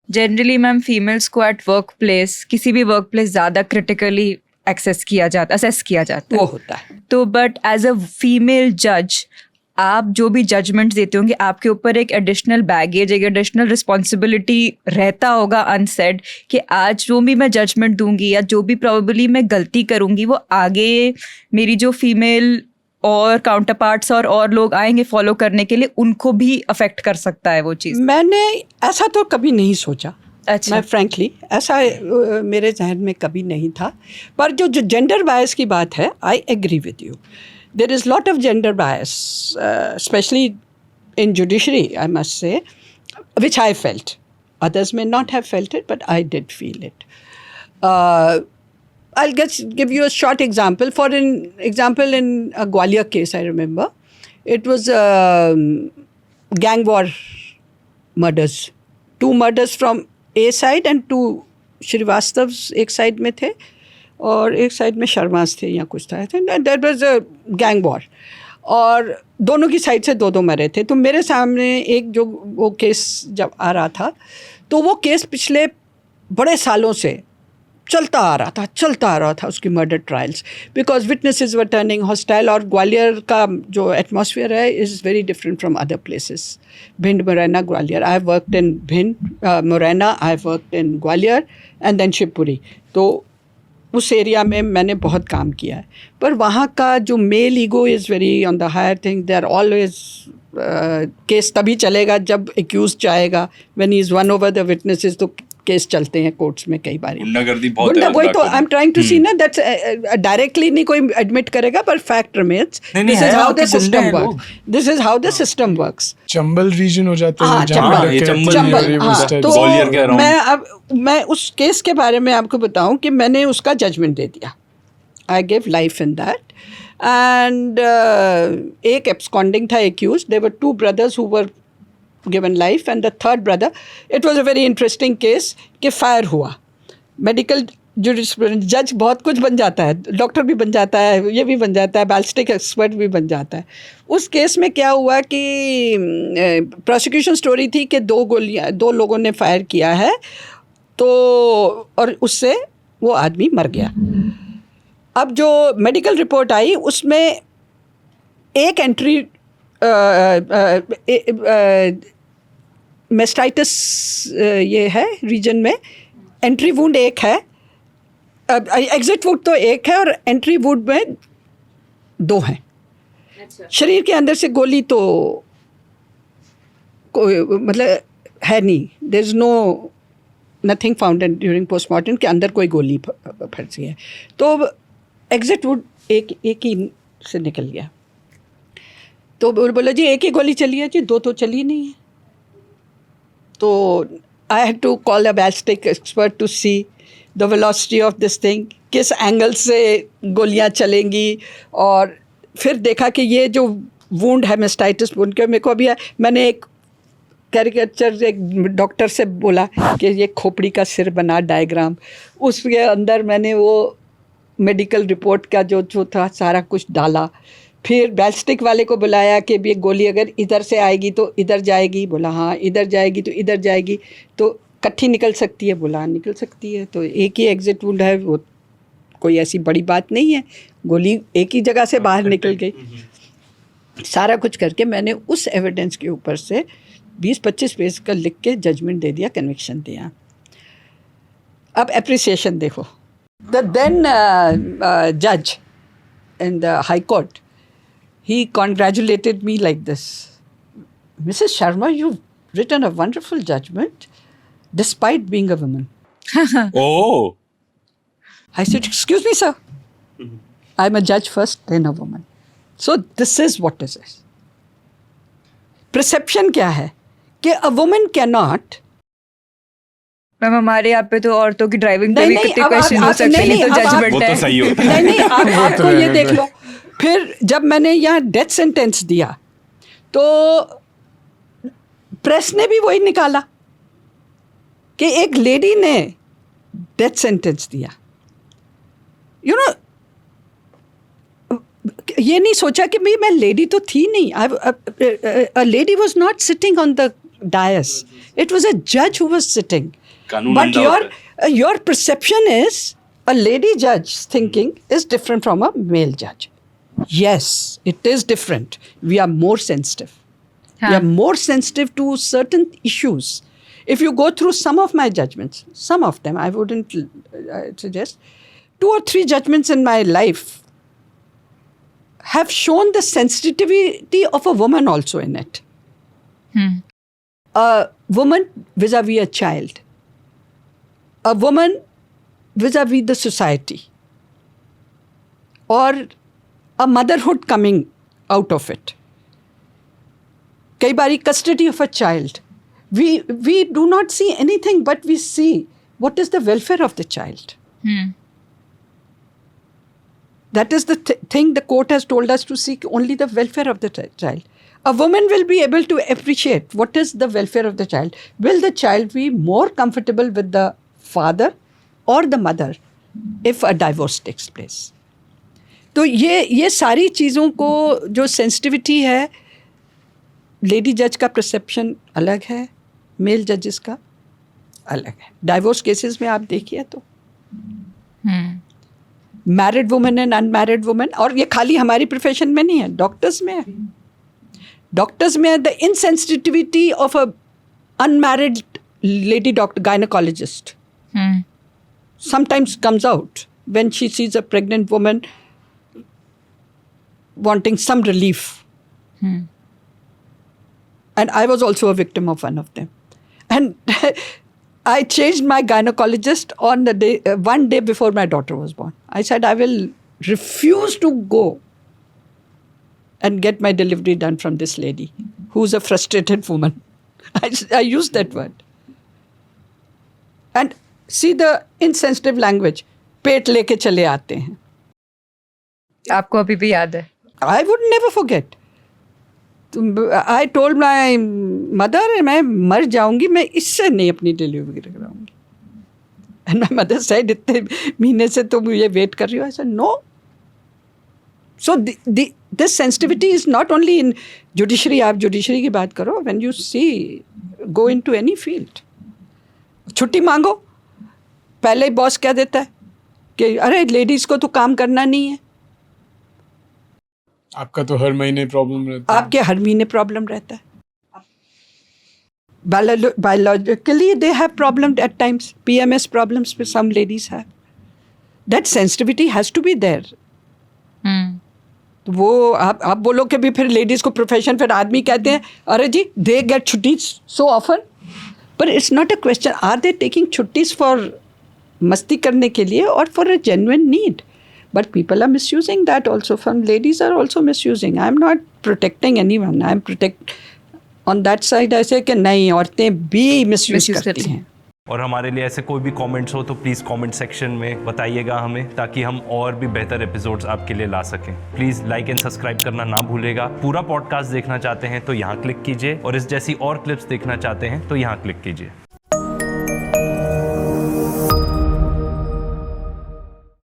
Generally ma'am females को at work place, किसी भी वर्क प्लेस ज़्यादा क्रिटिकली असेस किया जाता है वो होता है। तो बट एज अ फीमेल जज आप जो भी जजमेंट देते होंगे आपके ऊपर एक एडिशनल बैगेज, एक एडिशनल रिस्पॉन्सिबिलिटी रहता होगा अनसेड कि आज जो भी मैं जजमेंट दूंगी या जो भी प्रोबेबली मैं गलती करूंगी वो आगे मेरी जो फीमेल और काउंटर पार्ट्स और लोग आएंगे फॉलो करने के लिए, उनको भी अफेक्ट कर सकता है वो चीज़। मैंने ऐसा तो कभी नहीं सोचा। अच्छा। मैं फ्रैंकली ऐसा मेरे जहन में कभी नहीं था। पर जो जेंडर बायस की बात है, I agree with you. There is lot of gender bias, specially in judiciary, I must say, which I felt. Others may not have felt it, but I did feel it. I'll just give you a short example. For example, in a Gwalior case, I remember, it was gang war murders. 2 murders from A side and 2 Srivastavs एक side में थे और एक side में शर्मास थे या कुछ था. That was a gang war. और दोनों की साइड से 2 मरे थे. तो मेरे सामने एक जो वो केस जब आ रहा था, तो वो केस पिछले बड़े सालों से चलता आ रहा था उसकी murder trials, because witnesses were turning hostile. और ग्वालियर का जो एटमॉस्फेयर है is very different from other places. Bhind, Morena, Gwalior. I worked in Bhind, Morena, I worked in Gwalior and then Shivpuri. तो उस एरिया में मैंने बहुत काम किया है. पर वहाँ का जो male ego is very on the higher thing. They are always case तभी चलेगा जब एक्यूज चाहेगा. When he is won over the witnesses तो केस चलते हैं कोर्ट्स में कई बार. गुंडागर्दी बहुत है. वही तो I am trying to see ना, दैट्स डायरेक्टली नहीं कोई एडमिट करेगा, पर fact remains. This is how the system works. Chambal region हो जाता है. हाँ, चंबल. तो मैं उस केस के बारे में आपको बताऊं कि मैंने उसका जजमेंट दे दिया. I give life in that. And एक एब्सकॉन्डिंग था accused. There were 2 brothers who were given life, and the third brother, it was a very interesting case कि फायर हुआ. मेडिकल जुरिस्प्रूडेंस जज बहुत कुछ बन जाता है, डॉक्टर भी बन जाता है, ये भी बन जाता है, बैलिस्टिक एक्सपर्ट भी बन जाता है. उस केस में क्या हुआ कि प्रोसिक्यूशन स्टोरी थी कि 2 लोगों ने फायर किया है, तो और उससे वो आदमी मर गया. अब जो मेडिकल रिपोर्ट आई उसमें एक एंट्री मेस्टाइटिस ये है रीजन में. एंट्री वुंड एक है, एग्जिट वुंड तो एक है, और एंट्री वुंड में 2 हैं. शरीर के अंदर से गोली तो मतलब है नहीं. There is no nothing found during postmortem के अंदर कोई गोली फंसी है. तो एग्जिट वुंड एक ही से निकल गया. तो बोला जी एक ही गोली चली है जी, 2 तो चली नहीं है. तो I had to call a ballistic expert to see the velocity of this thing, किस एंगल से गोलियां चलेंगी. और फिर देखा कि ये जो वुंड है मेस्टाइटिस वुंड के, मेरे को अभी मैंने एक कैरिकेचर एक डॉक्टर से बोला कि ये खोपड़ी का सिर बना डायग्राम, उसके अंदर मैंने वो मेडिकल रिपोर्ट का जो था सारा कुछ डाला. फिर बैलिस्टिक वाले को बुलाया कि ये गोली अगर इधर से आएगी तो इधर जाएगी. बोला हाँ, इधर जाएगी तो इधर जाएगी, तो इकट्ठी निकल सकती है. बोला निकल सकती है. तो एक ही एग्जिट वुंड है, वो कोई ऐसी बड़ी बात नहीं है. गोली एक ही जगह से बाहर निकल गई. सारा कुछ करके मैंने उस एविडेंस के ऊपर से 20-25 पेज का लिख के जजमेंट दे दिया, कन्विक्शन दिया. अब एप्रिसिएशन देखो. द देन जज in the high court, he congratulated me like this: Mrs. Sharma, you've written a wonderful judgment despite being a woman. Oh. I said, excuse me, sir. I'm a judge first, then a woman. So this is what this is. Perception क्या है कि a woman cannot. Ma'am हमारे यहाँ पे तो औरतों की driving पे भी कितने क्वेश्चन हो सकते हैं, तो जजमेंट वो है. तो सही होता है. नहीं आपको ये देख लो. फिर जब मैंने यहाँ डेथ सेंटेंस दिया तो प्रेस ने भी वही निकाला कि एक लेडी ने डेथ सेंटेंस दिया. यू नो, ये नहीं सोचा कि भाई मैं लेडी तो थी नहीं. A lady was not sitting on the dais. It was a judge who was sitting. कानून But अंधा होता your perception is a lady judge thinking is different from a male judge. Yes, it is different. We are more sensitive. We are more sensitive to certain issues. If you go through some of my judgments, some of them, I wouldn't suggest, 2 or 3 judgments in my life have shown the sensitivity of a woman also in it. A woman vis-a-vis a child. A woman vis-a-vis the society. Or a motherhood coming out of it. कई बारी custody of a child. We do not see anything, but we see what is the welfare of the child. That is the thing the court has told us to seek only the welfare of the child. A woman will be able to appreciate what is the welfare of the child. Will the child be more comfortable with the father or the mother if a divorce takes place? तो ये सारी चीज़ों को जो sensitivity है, lady जज का perception अलग है, मेल जजेस का अलग है. डाइवोर्स केसेस में आप देखिए तो married women and unmarried women, और ये खाली हमारी प्रोफेशन में नहीं है, डॉक्टर्स में है. डॉक्टर्स में the insensitivity of a unmarried lady doctor gynaecologist sometimes comes out when she sees a pregnant woman wanting some relief. And I was also a victim of one of them. And I changed my gynecologist on the day, one day before my daughter was born. I said, I will refuse to go and get my delivery done from this lady who's a frustrated woman. I used that word. And see the insensitive language. पेट लेके चले आते हैं. आपको अभी भी याद है? I would never forget. I told my mother, मैं मर जाऊंगी, मैं इससे नहीं अपनी delivery कराऊंगी. And my mother said, इतने महीने से तुम ये वेट कर रही हो. I said, no. So this sensitivity is not only in judiciary. आप judiciary की बात करो. When you see, go into any field. छुट्टी मांगो, पहले बॉस क्या देता है कि अरे लेडीज को तो काम करना नहीं है. आपका तो हर महीने प्रॉब्लम रहता है. आपके हर महीने प्रॉब्लम रहता है. Biologically, they have problems at times. PMS problems some ladies have. That sensitivity has to be there. वो आप बोलो कि भी फिर लेडीज को प्रोफेशन, फिर आदमी कहते हैं अरे जी they get छुट्टी so often. But it's not a question. Are they taking छुट्टीज for मस्ती करने के लिए or for a genuine need? But people are misusing that also. Some ladies are also misusing. I'm not protecting anyone. I'm on that side. I say कि नहीं, औरतें भी misuse करती हैं. और हमारे लिए ऐसे कोई भी कमेंट्स हो तो प्लीज़ कमेंट सेक्शन में बताइएगा हमें, ताकि हम और भी बेहतर एपिसोड्स आपके लिए ला सकें. प्लीज़ लाइक एंड सब्सक्राइब करना ना भूलेगा. पूरा पॉडकास्ट देखना चाहते हैं तो यहाँ क्लिक कीजिए, और इस जैसी और क्लिप्स देखना चाहते हैं तो यहाँ क्लिक कीजिए.